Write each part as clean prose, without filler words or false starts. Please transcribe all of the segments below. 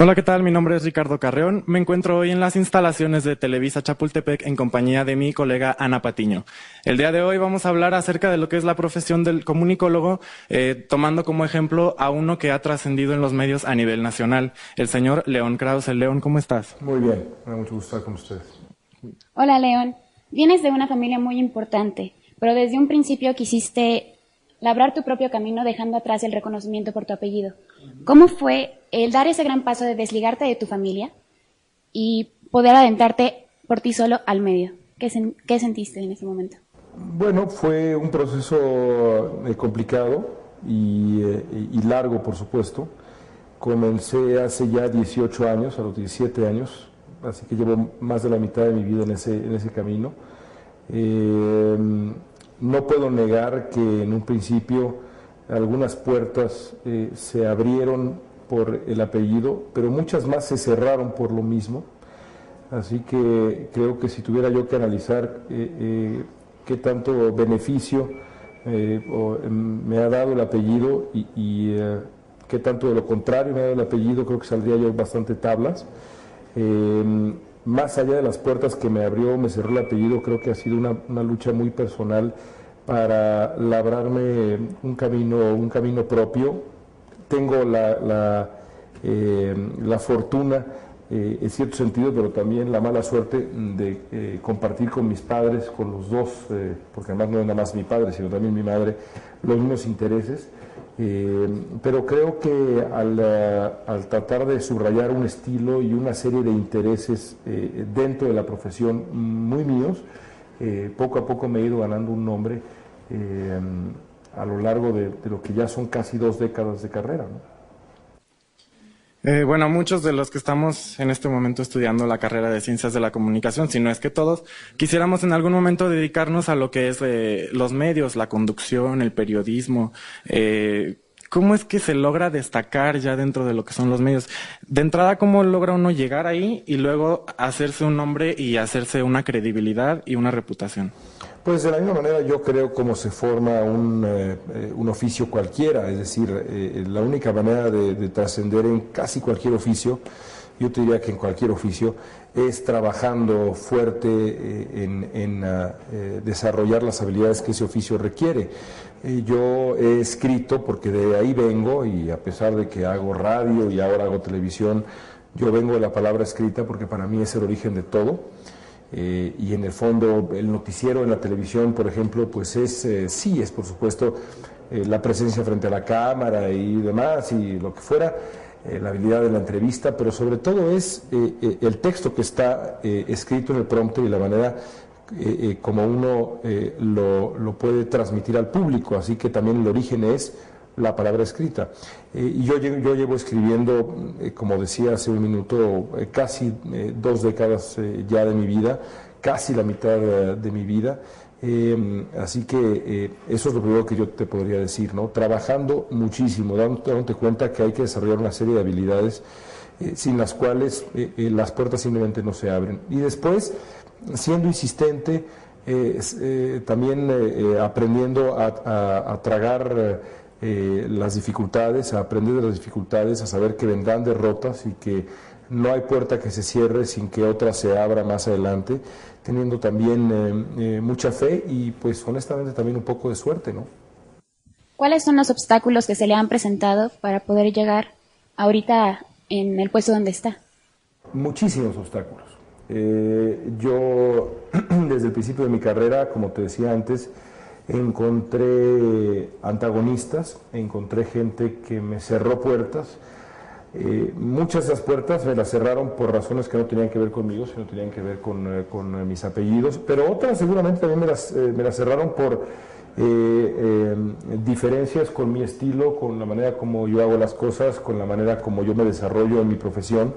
Hola, ¿qué tal? Mi nombre es Ricardo Carreón. Me encuentro hoy en las instalaciones de Televisa Chapultepec en compañía de mi colega Ana Patiño. El día de hoy vamos a hablar acerca de lo que es la profesión del comunicólogo, tomando como ejemplo a uno que ha trascendido en los medios a nivel nacional, el señor León Krause. León, ¿cómo estás? Muy bien, me da mucho gusto estar con ustedes. Hola, León. Vienes de una familia muy importante, pero desde un principio quisiste labrar tu propio camino dejando atrás el reconocimiento por tu apellido. ¿Cómo fue el dar ese gran paso de desligarte de tu familia y poder adentrarte por ti solo al medio? ¿Qué sentiste en ese momento? Bueno, fue un proceso complicado y largo, por supuesto. Comencé hace ya 18 años, a los 17 años, así que llevo más de la mitad de mi vida en ese camino. No puedo negar que en un principio algunas puertas se abrieron por el apellido, pero muchas más se cerraron por lo mismo. Así que creo que si tuviera yo que analizar qué tanto beneficio me ha dado el apellido y qué tanto de lo contrario me ha dado el apellido, creo que saldría yo bastante tablas. Más allá de las puertas que me abrió, me cerró el apellido, creo que ha sido una lucha muy personal para labrarme un camino propio. Tengo la fortuna, en cierto sentido, pero también la mala suerte de compartir con mis padres, con los dos, porque además no es nada más mi padre, sino también mi madre, los mismos intereses. Pero creo que al tratar de subrayar un estilo y una serie de intereses dentro de la profesión muy míos, poco a poco me he ido ganando un nombre a lo largo de lo que ya son casi 2 décadas de carrera, ¿no? Bueno, muchos de los que estamos en este momento estudiando la carrera de Ciencias de la Comunicación, si no es que todos, quisiéramos en algún momento dedicarnos a lo que es los medios, la conducción, el periodismo. ¿Cómo es que se logra destacar ya dentro de lo que son los medios? De entrada, ¿cómo logra uno llegar ahí y luego hacerse un nombre y hacerse una credibilidad y una reputación? Pues de la misma manera yo creo cómo se forma un oficio cualquiera, es decir, la única manera de trascender en casi cualquier oficio, yo te diría que en cualquier oficio, es trabajando fuerte en desarrollar las habilidades que ese oficio requiere. Yo he escrito, porque de ahí vengo, y a pesar de que hago radio y ahora hago televisión, yo vengo de la palabra escrita porque para mí es el origen de todo. Y en el fondo el noticiero en la televisión, por ejemplo, pues sí, es por supuesto la presencia frente a la cámara y demás y lo que fuera, la habilidad de la entrevista, pero sobre todo es el texto que está escrito en el prompter y la manera como uno lo puede transmitir al público, así que también el origen es la palabra escrita. Y yo llevo escribiendo, como decía hace un minuto, casi 2 décadas ya de mi vida, casi la mitad de mi vida. Así que eso es lo primero que yo te podría decir, ¿no? Trabajando muchísimo, dándote cuenta que hay que desarrollar una serie de habilidades sin las cuales las puertas simplemente no se abren. Y después, siendo insistente, también aprendiendo a tragar las dificultades, a aprender de las dificultades, a saber que vendrán derrotas y que no hay puerta que se cierre sin que otra se abra más adelante, teniendo también mucha fe y pues honestamente también un poco de suerte, ¿no? ¿Cuáles son los obstáculos que se le han presentado para poder llegar ahorita en el puesto donde está? Muchísimos obstáculos. Yo desde el principio de mi carrera, como te decía antes, encontré antagonistas, encontré gente que me cerró puertas. Muchas de esas puertas me las cerraron por razones que no tenían que ver conmigo, sino tenían que ver con mis apellidos, pero otras seguramente también me las cerraron por diferencias con mi estilo, con la manera como yo hago las cosas, con la manera como yo me desarrollo en mi profesión,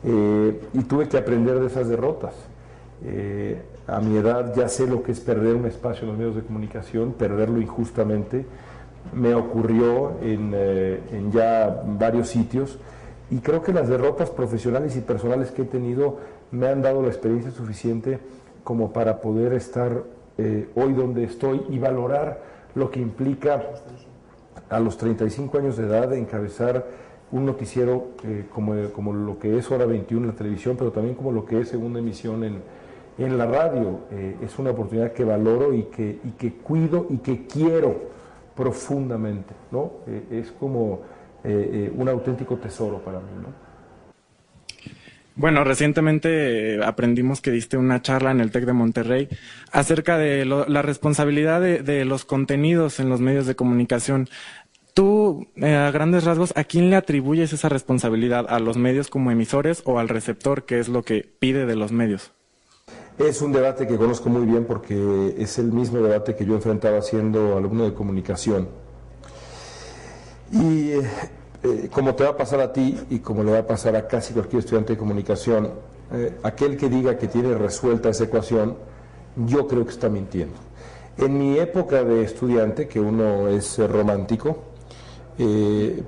y tuve que aprender de esas derrotas. A mi edad ya sé lo que es perder un espacio en los medios de comunicación, perderlo injustamente. Me ocurrió en ya varios sitios y creo que las derrotas profesionales y personales que he tenido me han dado la experiencia suficiente como para poder estar hoy donde estoy y valorar lo que implica a los 35 años de edad encabezar un noticiero como lo que es Hora 21 en la televisión, pero también como lo que es Segunda Emisión en la radio. Es una oportunidad que valoro y que cuido y que quiero profundamente, ¿no? Es como un auténtico tesoro para mí, ¿no? Bueno, recientemente aprendimos que diste una charla en el TEC de Monterrey acerca de la responsabilidad de los contenidos en los medios de comunicación. Tú, a grandes rasgos, ¿a quién le atribuyes esa responsabilidad? ¿A los medios como emisores o al receptor, que es lo que pide de los medios? Es un debate que conozco muy bien porque es el mismo debate que yo enfrentaba siendo alumno de comunicación. Y como te va a pasar a ti y como le va a pasar a casi cualquier estudiante de comunicación, aquel que diga que tiene resuelta esa ecuación, yo creo que está mintiendo. En mi época de estudiante, que uno es romántico,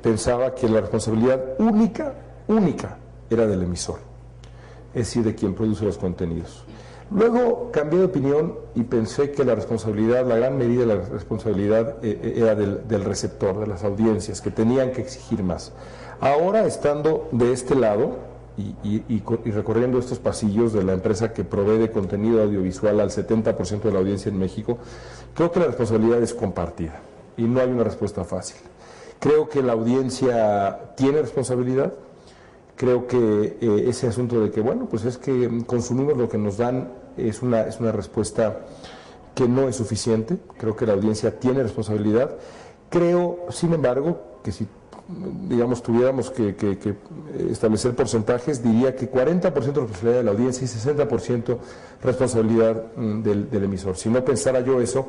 pensaba que la responsabilidad única, era del emisor, es decir, de quien produce los contenidos. Luego cambié de opinión y pensé que la responsabilidad, la gran medida de la responsabilidad era del receptor, de las audiencias, que tenían que exigir más. Ahora, estando de este lado y recorriendo estos pasillos de la empresa que provee de contenido audiovisual al 70% de la audiencia en México, creo que la responsabilidad es compartida y no hay una respuesta fácil. Creo que la audiencia tiene responsabilidad. Creo que ese asunto de que, bueno, pues es que consumimos lo que nos dan es una respuesta que no es suficiente. Creo que la audiencia tiene responsabilidad. Creo, sin embargo, que si, digamos, tuviéramos que establecer porcentajes, diría que 40% responsabilidad de la audiencia y 60% responsabilidad del emisor. Si no pensara yo eso,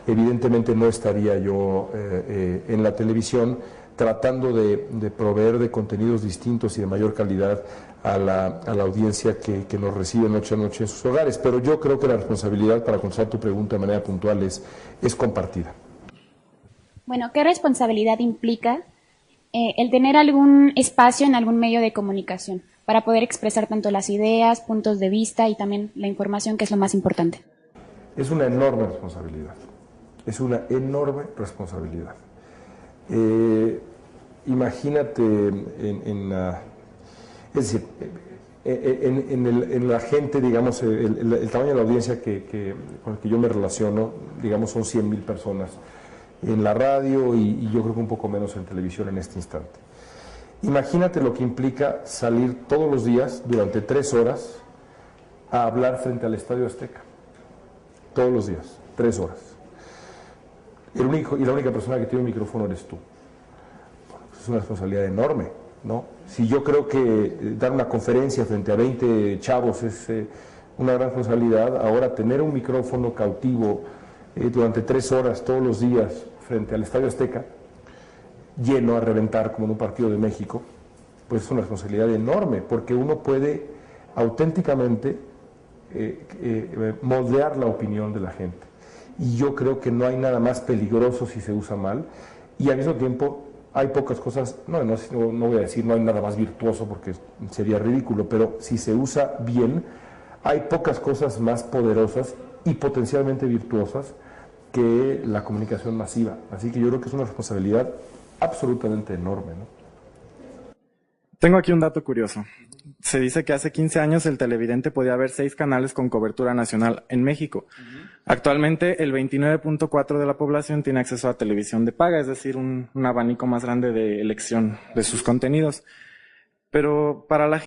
evidentemente no estaría yo en la televisión tratando de proveer de contenidos distintos y de mayor calidad a la audiencia que nos recibe noche a noche en sus hogares. Pero yo creo que la responsabilidad, para contestar tu pregunta de manera puntual, es compartida. Bueno, ¿qué responsabilidad implica el tener algún espacio en algún medio de comunicación para poder expresar tanto las ideas, puntos de vista y también la información, que es lo más importante? Es una enorme responsabilidad. Es una enorme responsabilidad. Imagínate es decir, en la gente, digamos, el tamaño de la audiencia con el que yo me relaciono, digamos, son 100,000 personas en la radio y yo creo que un poco menos en televisión en este instante. Imagínate lo que implica salir todos los días durante 3 horas a hablar frente al Estadio Azteca. Todos los días, 3 horas. Y la única persona que tiene un micrófono eres tú. Bueno, pues es una responsabilidad enorme, ¿no? Si yo creo que dar una conferencia frente a 20 chavos es una gran responsabilidad, ahora tener un micrófono cautivo durante 3 horas todos los días frente al Estadio Azteca, lleno a reventar como en un partido de México, pues es una responsabilidad enorme, porque uno puede auténticamente moldear la opinión de la gente. Y yo creo que no hay nada más peligroso si se usa mal, y al mismo tiempo hay pocas cosas, no voy a decir no hay nada más virtuoso porque sería ridículo, pero si se usa bien, hay pocas cosas más poderosas y potencialmente virtuosas que la comunicación masiva. Así que yo creo que es una responsabilidad absolutamente enorme, ¿no? Tengo aquí un dato curioso. Se dice que hace 15 años el televidente podía ver 6 canales con cobertura nacional en México. Actualmente el 29.4% de la población tiene acceso a televisión de paga, es decir, un abanico más grande de elección de sus contenidos. Pero para la